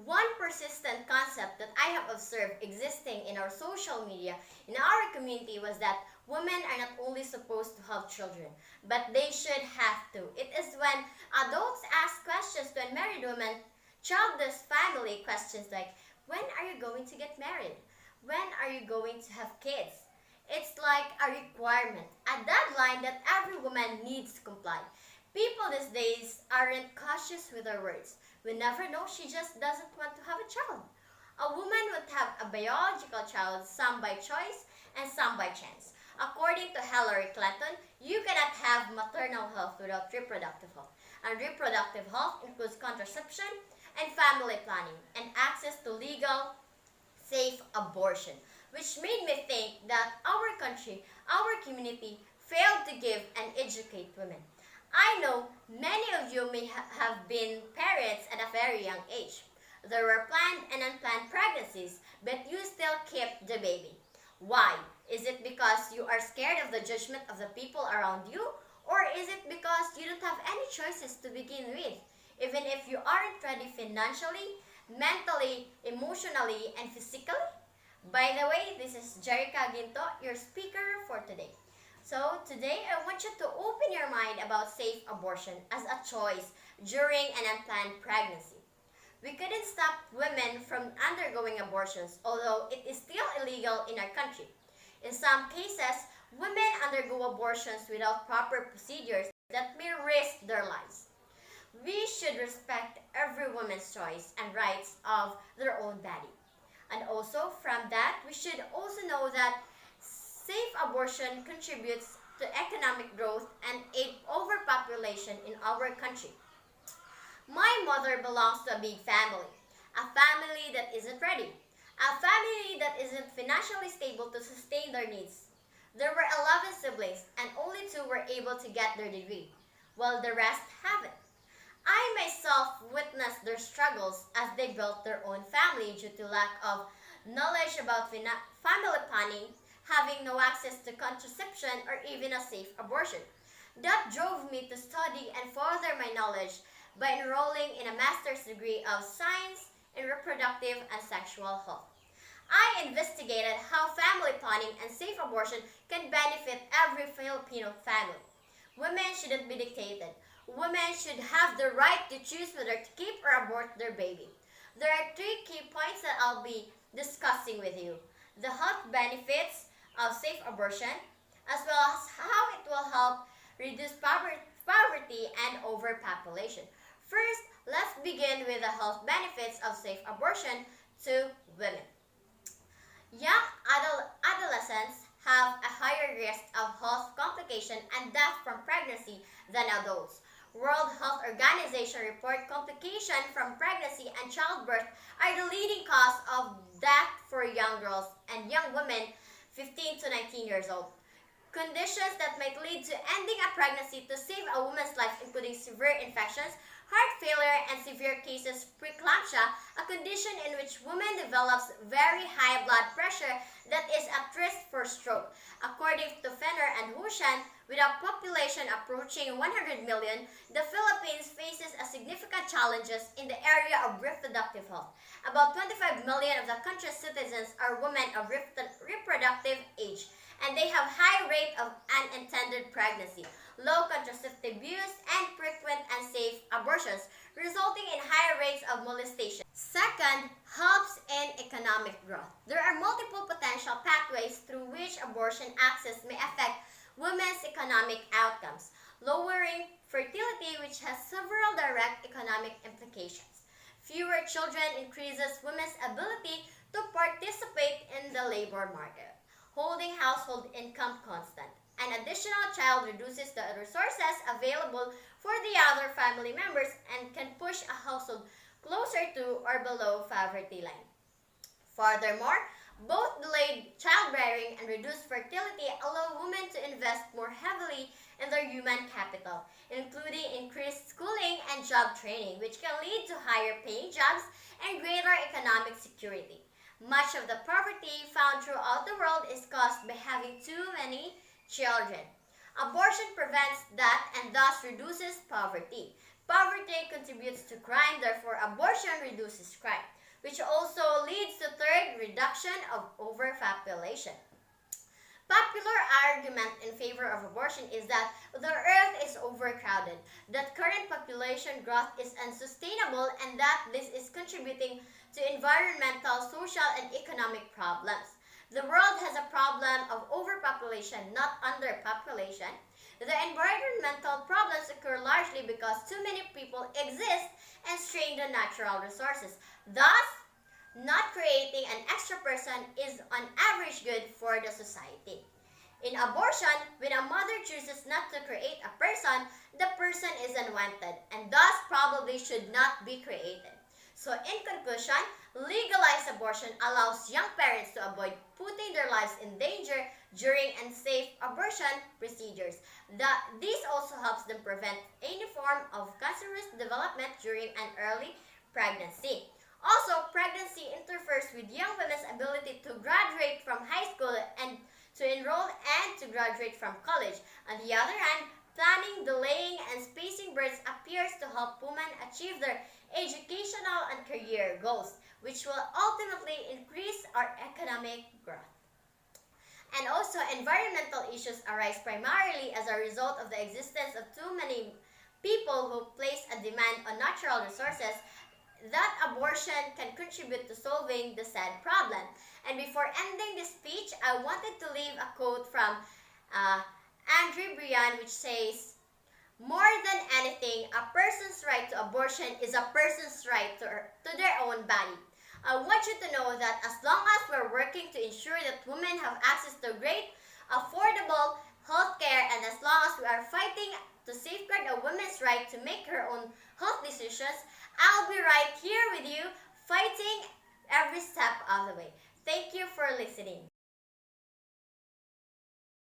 One persistent concept that I have observed existing in our social media in our community was that women are not only supposed to have children, but they should have to. It is when adults ask questions to unmarried women, childless family questions like, when are you going to get married? When are you going to have kids? It's like a requirement, a deadline that every woman needs to comply. People these days aren't cautious with their words. We never know, she just doesn't want to have a child. A woman would have a biological child, some by choice and some by chance. According to Hillary Clinton, you cannot have maternal health without reproductive health. And reproductive health includes contraception and family planning and access to legal, safe abortion, which made me think that our country, our community, failed to give and educate women. I know many of you may have been parents at a very young age. There were planned and unplanned pregnancies, but you still kept the baby. Why? Is it because you are scared of the judgment of the people around you? Or is it because you don't have any choices to begin with? Even if you aren't ready financially, mentally, emotionally, and physically? By the way, this is Jerica Ginto, your speaker for today. So today I want you to open your mind about safe abortion as a choice during an unplanned pregnancy. We couldn't stop women from undergoing abortions, although it is still illegal in our country. In some cases, women undergo abortions without proper procedures that may risk their lives. We should respect every woman's choice and rights of their own body. And also from that, we should also know that safe abortion contributes to economic growth and aid overpopulation in our country. My mother belongs to a big family, a family that isn't ready, a family that isn't financially stable to sustain their needs. There were 11 siblings and only 2 were able to get their degree, while the rest haven't. I myself witnessed their struggles as they built their own family due to lack of knowledge about family planning, having no access to contraception or even a safe abortion. That drove me to study and further my knowledge by enrolling in a master's degree of science in reproductive and sexual health. I investigated how family planning and safe abortion can benefit every Filipino family. Women shouldn't be dictated. Women should have the right to choose whether to keep or abort their baby. There are 3 key points that I'll be discussing with you. The health benefits of safe abortion, as well as how it will help reduce poverty and overpopulation. First, let's begin with the health benefits of safe abortion to women. Young adolescents have a higher risk of health complication and death from pregnancy than adults. World Health Organization report complications from pregnancy and childbirth are the leading cause of death for young girls and young women 15 to 19 years old. Conditions that might lead to ending a pregnancy to save a woman's life including severe infections, heart failure, and severe cases preeclampsia, a condition in which woman develops very high blood pressure that is at risk for stroke. According to Fenner and Hushan, with a population approaching 100 million, the Philippines faces a significant challenges in the area of reproductive health. About 25 million of the country's citizens are women of reproductive age, and they have high rate of unintended pregnancy, low contraceptive use, and frequent and safe abortions, resulting in higher rates of molestation. Second, helps in economic growth. There are multiple potential pathways through which abortion access may affect women's economic outcomes, lowering fertility, which has several direct economic implications. Fewer children increases women's ability to participate in the labor market, holding household income constant. An additional child reduces the resources available for the other family members and can push a household closer to or below poverty line. Furthermore, both delayed childbearing and reduced fertility allow women to invest more heavily in their human capital, including increased schooling and job training, which can lead to higher paying jobs and greater economic security. Much of the poverty found throughout the world is caused by having too many children. Abortion prevents that and thus reduces poverty. Poverty contributes to crime, therefore abortion reduces crime, which also leads to third, reduction of overpopulation. Popular argument in favor of abortion is that the earth is overcrowded, that current population growth is unsustainable, and that this is contributing to environmental, social, and economic problems. The world has a problem of overpopulation, not underpopulation. The environmental problems occur largely because too many people exist and strain the natural resources. Thus, not creating an extra person is on average good for the society. In abortion, when a mother chooses not to create a person, the person is unwanted and thus probably should not be created. So in conclusion, legalized abortion allows young parents to avoid putting their lives in danger during unsafe abortion procedures. This also helps them prevent any form of cancerous development during an early pregnancy. Also, pregnancy interferes with young women's ability to graduate from high school and to enroll and to graduate from college. On the other hand, planning, delaying, and spacing births appears to help women achieve their educational and career goals, which will ultimately increase our economic growth. And also, environmental issues arise primarily as a result of the existence of too many people who place a demand on natural resources that abortion can contribute to solving the said problem. And before ending this speech, I wanted to leave a quote from Andrew Brian, which says, "More than anything, a person's right to abortion is a person's right to their own body." I want you to know that as long as we're working to ensure that women have access to great, affordable health care, and as long as we are fighting to safeguard a woman's right to make her own health decisions, I'll be right here with you, fighting every step of the way. Thank you for listening.